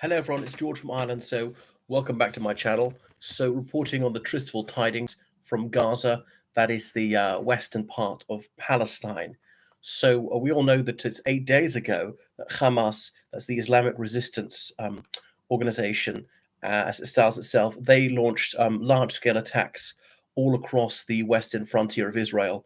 Hello everyone, it's George from Ireland. So welcome back to my channel. So reporting on the tristful tidings from Gaza, that is the western part of Palestine. So we all know that it's 8 days ago that Hamas, that's the Islamic Resistance Organization, as it styles itself, they launched large-scale attacks all across the western frontier of Israel,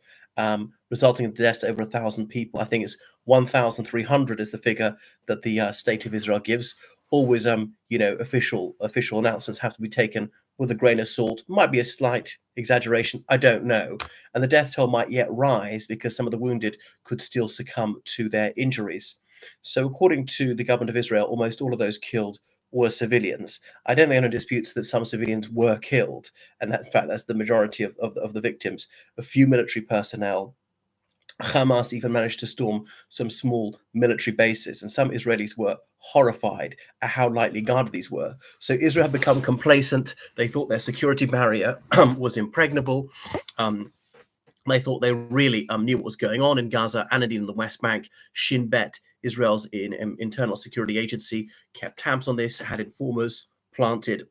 resulting in the deaths of over 1,000 people. I think it's 1,300 is the figure that the state of Israel gives. Always, official announcements have to be taken with a grain of salt. Might be a slight exaggeration, I don't know. And the death toll might yet rise because some of the wounded could still succumb to their injuries. So, according to the government of Israel, almost all of those killed were civilians. I don't think anyone disputes that some civilians were killed, and that, in fact, that's the majority of the victims. A few military personnel. Hamas even managed to storm some small military bases, and some Israelis were horrified at how lightly guarded these were. So Israel had become complacent. They thought their security barrier was impregnable. Um, they thought they really knew what was going on in Gaza and indeed in the West Bank. Shin Bet, Israel's internal security agency, kept tabs on this, had informers planted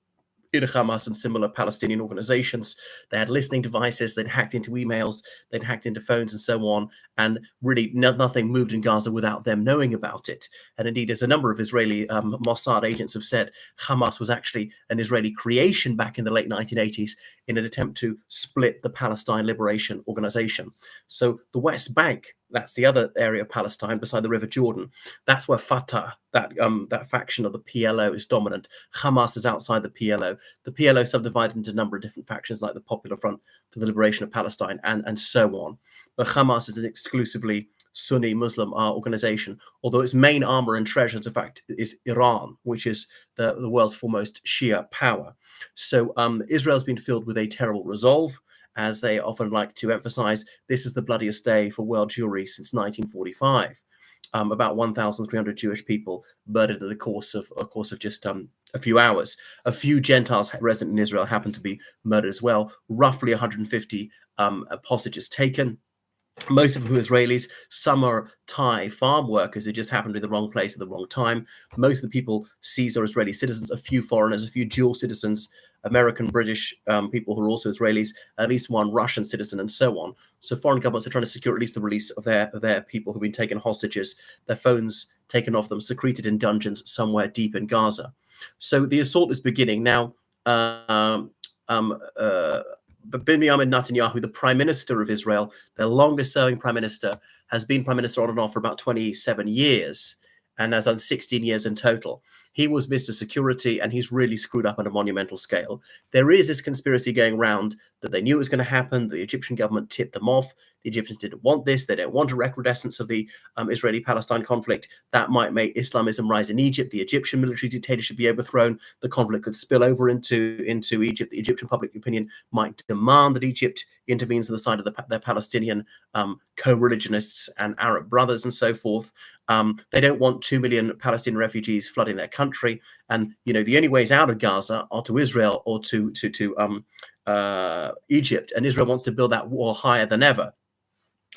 in Hamas and similar Palestinian organizations. They had listening devices, they'd hacked into emails, they'd hacked into phones and so on, and really nothing moved in Gaza without them knowing about it. And indeed, as a number of Israeli Mossad agents have said, Hamas was actually an Israeli creation back in the late 1980s in an attempt to split the Palestine Liberation Organization. So the West Bank, that's the other area of Palestine beside the River Jordan. That's where Fatah, that faction of the PLO, is dominant. Hamas is outside the PLO. The PLO subdivided into a number of different factions, like the Popular Front for the Liberation of Palestine, and so on. But Hamas is an exclusively Sunni Muslim organization, although its main armor and treasures, in fact, is Iran, which is the world's foremost Shia power. So Israel's been filled with a terrible resolve. As they often like to emphasize, this is the bloodiest day for world Jewry since 1945. About 1,300 Jewish people murdered in the course of just a few hours. A few Gentiles resident in Israel happened to be murdered as well. Roughly 150 hostages taken. Most of them are Israelis. Some are Thai farm workers who just happened to be in the wrong place at the wrong time. Most of the people seized are Israeli citizens, a few foreigners, a few dual citizens, American, British people who are also Israelis, at least one Russian citizen, and so on. So foreign governments are trying to secure at least the release of their people who've been taken hostages, their phones taken off them, secreted in dungeons somewhere deep in Gaza. So the assault is beginning now. But Benjamin Netanyahu, the prime minister of Israel, their longest serving prime minister, has been prime minister on and off for about 27 years and has done 16 years in total. He was Mr. Security, and he's really screwed up on a monumental scale. There is this conspiracy going around that they knew it was going to happen. The Egyptian government tipped them off. The Egyptians didn't want this. They don't want a recrudescence of the Israeli-Palestine conflict. That might make Islamism rise in Egypt. The Egyptian military dictatorship be overthrown. The conflict could spill over into Egypt. The Egyptian public opinion might demand that Egypt intervenes on the side of their Palestinian co-religionists and Arab brothers and so forth. They don't want 2 million Palestinian refugees flooding their country, and the only ways out of Gaza are to Israel or to Egypt, and Israel wants to build that wall higher than ever,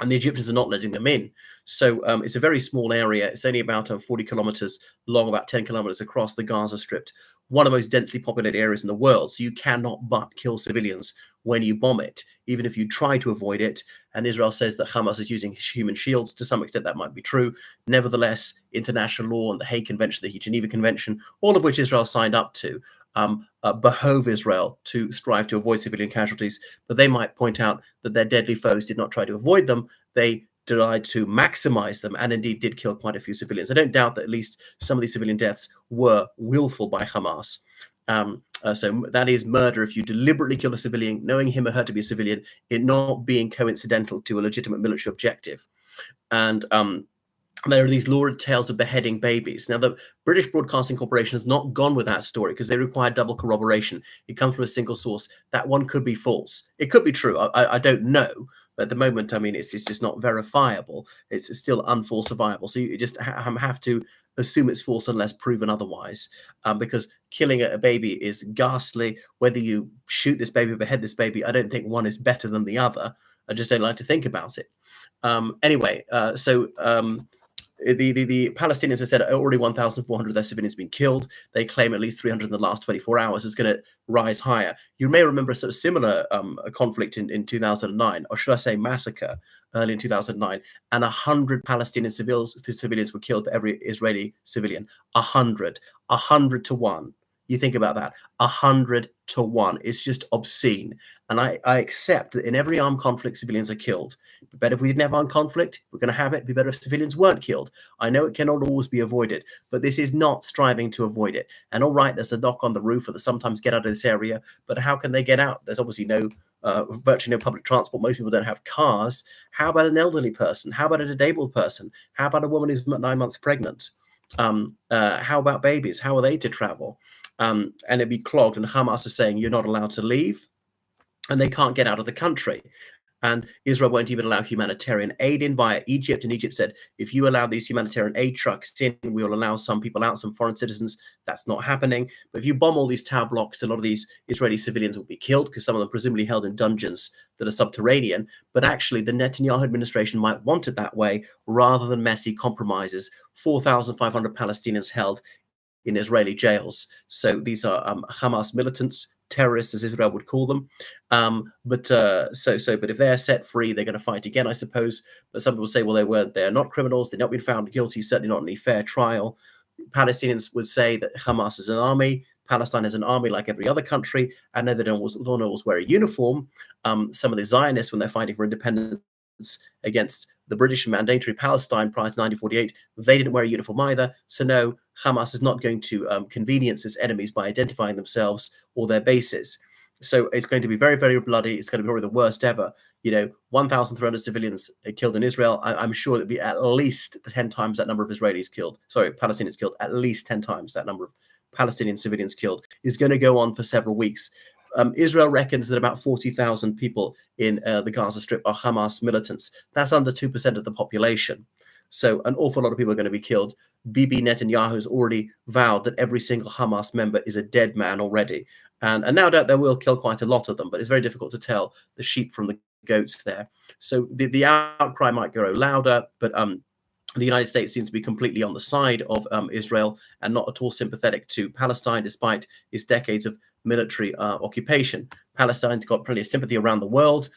and the Egyptians are not letting them in. So it's a very small area. It's only about 40 kilometers long, about 10 kilometers across the Gaza Strip, one of the most densely populated areas in the world. So you cannot but kill civilians when you bomb it, even if you try to avoid it. And Israel says that Hamas is using human shields. To some extent, that might be true. Nevertheless, international law and the Hague Convention, the Geneva Convention, all of which Israel signed up to, behove Israel to strive to avoid civilian casualties. But they might point out that their deadly foes did not try to avoid them. They tried to maximize them, and indeed did kill quite a few civilians. I don't doubt that at least some of these civilian deaths were willful by Hamas. So that is murder if you deliberately kill a civilian, knowing him or her to be a civilian, it not being coincidental to a legitimate military objective. And there are these lurid tales of beheading babies. Now, the British Broadcasting Corporation has not gone with that story because they require double corroboration. It comes from a single source. That one could be false. It could be true. I don't know. But at the moment, I mean, it's just not verifiable. It's still unfalsifiable. So you just have to assume it's false unless proven otherwise, because killing a baby is ghastly. Whether you shoot this baby or behead this baby, I don't think one is better than the other. I just don't like to think about it. Anyway, The Palestinians have said already 1,400 of their civilians have been killed. They claim at least 300 in the last 24 hours. It's going to rise higher. You may remember a sort of similar conflict in 2009, or should I say massacre, early in 2009, and 100 Palestinian civilians were killed for every Israeli civilian. 100 to 1. You think about that. 100 to 1. It's just obscene. And I accept that in every armed conflict, civilians are killed. It'd be better if we didn't have armed conflict. If we're going to have it, it'd be better if civilians weren't killed. I know it cannot always be avoided, but this is not striving to avoid it. And all right, there's a knock on the roof, or they sometimes get out of this area, but how can they get out? There's obviously virtually no public transport. Most people don't have cars. How about an elderly person? How about a disabled person? How about a woman who's 9 months pregnant? How about babies? How are they to travel? And it'd be clogged. And Hamas is saying you're not allowed to leave, and they can't get out of the country. And Israel won't even allow humanitarian aid in via Egypt. And Egypt said, if you allow these humanitarian aid trucks in, we will allow some people out, some foreign citizens. That's not happening. But if you bomb all these tower blocks, a lot of these Israeli civilians will be killed, because some of them presumably held in dungeons that are subterranean. But actually, the Netanyahu administration might want it that way, rather than messy compromises. 4,500 Palestinians held in Israeli jails. So these are Hamas militants, terrorists, as Israel would call them. But if they're set free, they're going to fight again, I suppose. But some people say, well, they're not criminals. They've not been found guilty, certainly not in any fair trial. Palestinians would say that Hamas is an army. Palestine is an army like every other country, and they don't always wear a uniform. Some of the Zionists, when they're fighting for independence against the British mandatory Palestine prior to 1948, they didn't wear a uniform either. So no, Hamas is not going to convenience its enemies by identifying themselves or their bases. So it's going to be very, very bloody. It's going to be probably the worst ever. 1,300 civilians killed in Israel. I'm sure it'd be at least 10 times that number of Palestinians killed. At least 10 times that number of Palestinian civilians killed. Is going to go on for several weeks. Israel reckons that about 40,000 people in the Gaza Strip are Hamas militants. That's under 2% of the population. So an awful lot of people are going to be killed. Bibi Netanyahu has already vowed that every single Hamas member is a dead man already. And no doubt they will kill quite a lot of them, but it's very difficult to tell the sheep from the goats there. So the outcry might grow louder, but the United States seems to be completely on the side of Israel and not at all sympathetic to Palestine, despite its decades of military occupation. Palestine's got plenty of sympathy around the world.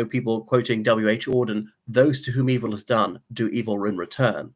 People quoting W.H. Auden, those to whom evil is done do evil in return.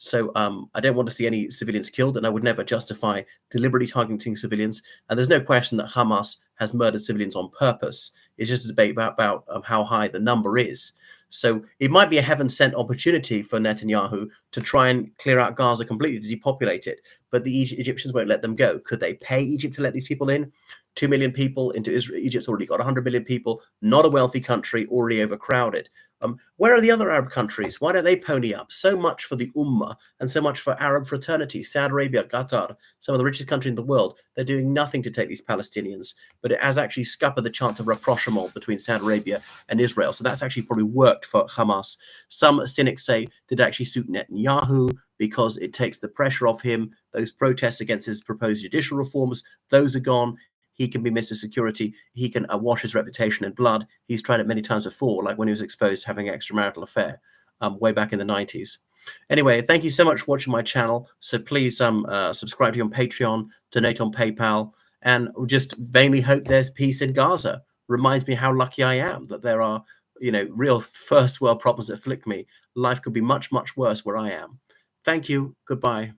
So I don't want to see any civilians killed, and I would never justify deliberately targeting civilians. And there's no question that Hamas has murdered civilians on purpose. It's just a debate about how high the number is. So it might be a heaven-sent opportunity for Netanyahu to try and clear out Gaza completely, to depopulate it. But the Egyptians won't let them go. Could they pay Egypt to let these people in? 2 million people into Israel. Egypt's already got 100 million people, not a wealthy country, already overcrowded. Where are the other Arab countries? Why don't they pony up? So much for the Ummah and so much for Arab fraternity. Saudi Arabia, Qatar, some of the richest countries in the world. They're doing nothing to take these Palestinians, but it has actually scuppered the chance of rapprochement between Saudi Arabia and Israel. So that's actually probably worked for Hamas. Some cynics say it actually suit Netanyahu because it takes the pressure off him. Those protests against his proposed judicial reforms, those are gone. He can be Mr. Security. He can wash his reputation in blood. He's tried it many times before, like when he was exposed to having an extramarital affair way back in the 90s. Anyway, thank you so much for watching my channel. So please subscribe to me on Patreon, donate on PayPal, and just vainly hope there's peace in Gaza. Reminds me how lucky I am that there are, real first world problems that afflict me. Life could be much, much worse where I am. Thank you. Goodbye.